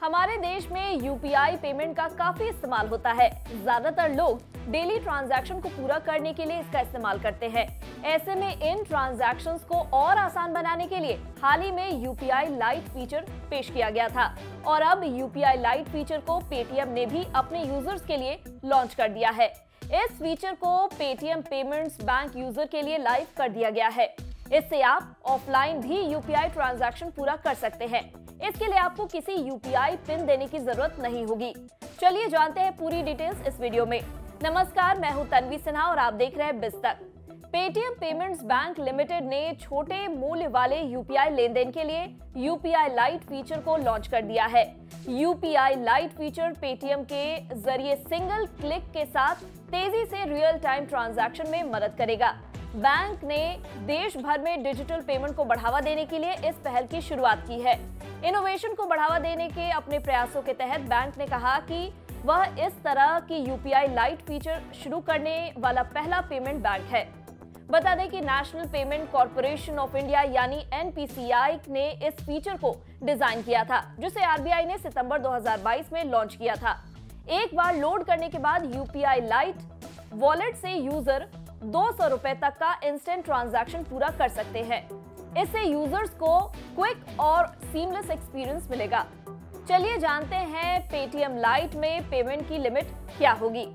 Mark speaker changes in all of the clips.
Speaker 1: हमारे देश में यूपीआई पेमेंट का काफी इस्तेमाल होता है। ज्यादातर लोग डेली ट्रांजैक्शन को पूरा करने के लिए इसका इस्तेमाल करते हैं। ऐसे में इन ट्रांजैक्शंस को और आसान बनाने के लिए हाल ही में यूपीआई लाइट फीचर पेश किया गया था और अब यूपीआई लाइट फीचर को पेटीएम ने भी अपने यूजर्स के लिए लॉन्च कर दिया है। इस फीचर को पेटीएम पेमेंट्स बैंक यूजर के लिए लाइव कर दिया गया है। इससे आप ऑफलाइन भी यूपीआई ट्रांजैक्शन पूरा कर सकते हैं। इसके लिए आपको किसी यूपीआई पिन देने की जरूरत नहीं होगी। चलिए जानते हैं पूरी डिटेल्स इस वीडियो में। नमस्कार, मैं हूं तन्वी सिन्हा और आप देख रहे हैं बिज़ तक। पेटीएम पेमेंट्स बैंक लिमिटेड ने छोटे मूल्य वाले यूपीआई लेनदेन के लिए यूपीआई लाइट फीचर को लॉन्च कर दिया है। यूपीआई लाइट फीचर पेटीएम के जरिए सिंगल क्लिक के साथ तेजी से रियल टाइम ट्रांजैक्शन में मदद करेगा। बैंक ने देश भर में डिजिटल पेमेंट को बढ़ावा देने के लिए इस पहल की शुरुआत की है। इनोवेशन को बढ़ावा देने के अपने प्रयासों के तहत बैंक ने कहा कि वह इस तरह की यूपीआई लाइट फीचर शुरू करने वाला पहला पेमेंट बैंक है। बता दें कि national payment corporation of India यानी एनपीसीआई ने इस फीचर को डिजाइन किया था, जिसे आरबीआई ने सितंबर 2022 में लॉन्च किया था। एक बार लोड करने के बाद यूपीआई लाइट वॉलेट से यूजर 200 रुपए तक का इंस्टेंट ट्रांजैक्शन पूरा कर सकते हैं। इससे यूजर्स को क्विक और सीमलेस एक्सपीरियंस मिलेगा। चलिए जानते हैं पेटीएम लाइट में पेमेंट की लिमिट क्या होगी।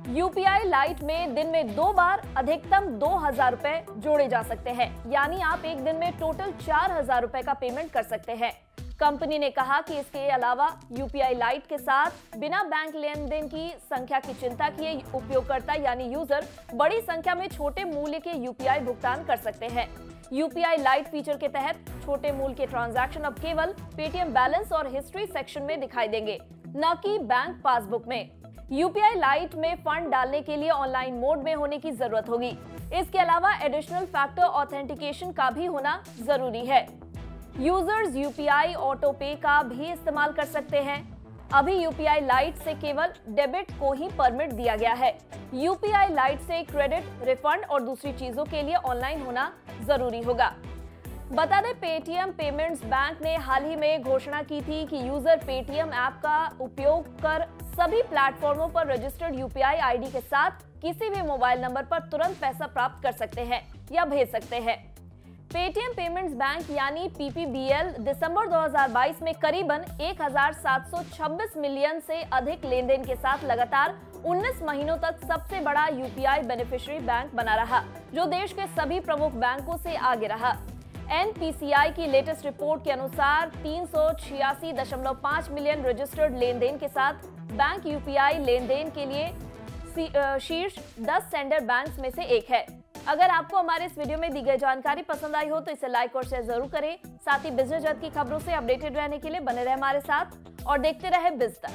Speaker 1: यूपीआई लाइट में दिन में 2 बार अधिकतम 2000 रुपए जोड़े जा सकते हैं, यानी आप एक दिन में टोटल 4000 रुपए का पेमेंट कर सकते हैं। कंपनी ने कहा कि इसके अलावा यूपीआई लाइट के साथ बिना बैंक लेनदेन की संख्या की चिंता किए उपयोगकर्ता यानी यूजर बड़ी संख्या में छोटे मूल्य के यूपीआई भुगतान कर सकते हैं। यूपीआई लाइट फीचर के तहत छोटे मूल्य के ट्रांजैक्शन अब केवल पेटीएम बैलेंस और हिस्ट्री सेक्शन में दिखाई देंगे, न कि बैंक पासबुक में। यूपीआई लाइट में फंड डालने के लिए ऑनलाइन मोड में होने की जरूरत होगी। इसके अलावा एडिशनल फैक्टर ऑथेंटिकेशन का भी होना जरूरी है। यूजर्स यूपीआई ऑटो पे का भी इस्तेमाल कर सकते हैं। अभी यूपीआई लाइट से केवल डेबिट को ही परमिट दिया गया है। यूपीआई लाइट से क्रेडिट, रिफंड और दूसरी चीजों के लिए ऑनलाइन होना जरूरी होगा। बता दें, पेटीएम पेमेंट्स बैंक ने हाल ही में घोषणा की थी कि यूजर पेटीएम ऐप का उपयोग कर सभी प्लेटफॉर्मों पर रजिस्टर्ड यूपीआई आईडी के साथ किसी भी मोबाइल नंबर पर तुरंत पैसा प्राप्त कर सकते हैं या भेज सकते हैं। पेटीएम पेमेंट्स बैंक यानी पीपीबीएल दिसंबर 2022 में करीबन 1726 मिलियन से अधिक लेनदेन के साथ लगातार 19 महीनों तक सबसे बड़ा यूपीआई बेनिफिशियरी बैंक बना रहा, जो देश के सभी प्रमुख बैंकों से आगे रहा। एनपीसीआई की लेटेस्ट रिपोर्ट के अनुसार 386.5 मिलियन रजिस्टर्ड लेनदेन के साथ बैंक यूपीआई लेनदेन के लिए शीर्ष 10 सेंडर बैंक्स में से एक है। अगर आपको हमारे इस वीडियो में दी गई जानकारी पसंद आई हो तो इसे लाइक और शेयर जरूर करें। साथ ही बिजनेस जगत की खबरों से अपडेटेड रहने के लिए बने रहे हमारे साथ और देखते रहे बिज़ तक।